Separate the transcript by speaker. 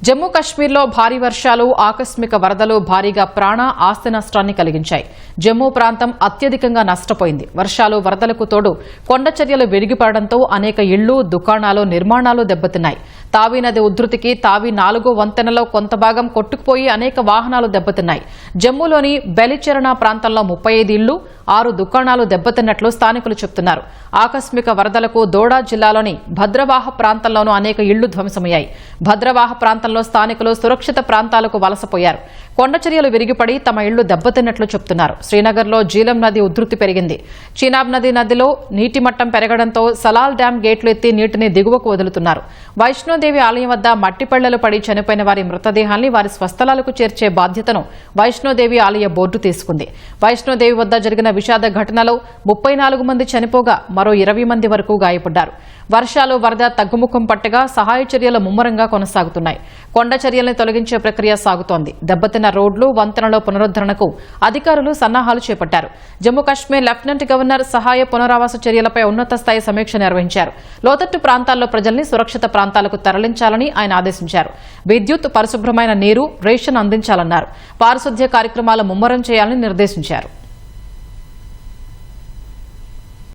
Speaker 1: జమ్మూ కశ్మీర్లో భారీ వర్షాలు ఆకస్మిక వరదలు భారీగా ప్రాణ ఆస్తి నష్టాన్ని కలిగించాయి. జమ్మూ ప్రాంతం అత్యధికంగా నష్టపోయింది. వర్షాలు వరదలకు తోడు కొండచర్యలు విరిగిపడడంతో అనేక ఇళ్లు, దుకాణాలు, నిర్మాణాలు దెబ్బతిన్నాయి. తావి నది ఉధృతికి తావి 4వ వంతెనలో కొంత భాగం కొట్టుకుపోయి అనేక వాహనాలు దెబ్బతిన్నాయి. జమ్మూలోని బెలిచెరణ ప్రాంతంలో 35 ఇళ్లు, 6 దుకాణాలు దెబ్బతిన్నట్లు స్థానికులు చెబుతున్నారు. ఆకస్మిక వరదలకు దోడా జిల్లాలోని భద్రవాహ ప్రాంతంలోనూ అనేక ఇళ్లు ధ్వంసమయ్యాయి. భద్రవాహ ప్రాంతంలో స్థానికులు సురక్షిత ప్రాంతాలకు వలసపోయారు. కొండచర్యలు విరిగిపడి తమ ఇళ్లు దెబ్బతిన్నట్లు చెబుతున్నారు. శ్రీనగర్లో జీలం నది ఉధృతి పెరిగింది. చీనాబ్ నది నీటి మట్టం పెరగడంతో సలాల్ డ్యాం గేట్లు ఎత్తి నీటిని దిగువకు వదులుతున్నారు. వైష్ణోదేవి ఆలయం వద్ద మట్టిపళ్లలు పడి చనిపోయిన వారి మృతదేహాల్ని వారి స్వస్థలాలకు చేర్చే బాధ్యతను వైష్ణోదేవి ఆలయ బోర్డు తీసుకుంది. వైష్ణోదేవి వద్ద జరిగిన విషాద ఘటనలో 34 మంది చనిపోగా మరో 20 మంది వరకు గాయపడ్డారు. వర్షాలు, వరద తగ్గుముఖం పట్టగా సహాయ చర్యలు ముమ్మరంగా కొనసాగుతున్నాయి. కొండ చర్యల్ని తొలగించే ప్రక్రియ సాగుతోంది. దెబ్బతిన్న రోడ్లు, వంతెనల పునరుద్దరణకు అధికారులు సన్నాహాలు చేపట్టారు. జమ్మూ కశ్మీర్ లెఫ్టినెంట్ గవర్నర్ సహాయ పునరావాస చర్యలపై ఉన్నత స్థాయి సమీక్ష నిర్వహించారు. లోతట్టు ప్రాంతాల్లో ప్రజల్ని సురక్షిత ప్రాంతాలకు తరలించాలని ఆయన ఆదేశించారు. విద్యుత్, పరిశుభ్రమైన నీరు, రేషన్ అందించాలన్నారు. పారిశుద్ధ్య కార్యక్రమాలు ముమ్మరం చేయాలని నిర్దేశించారు.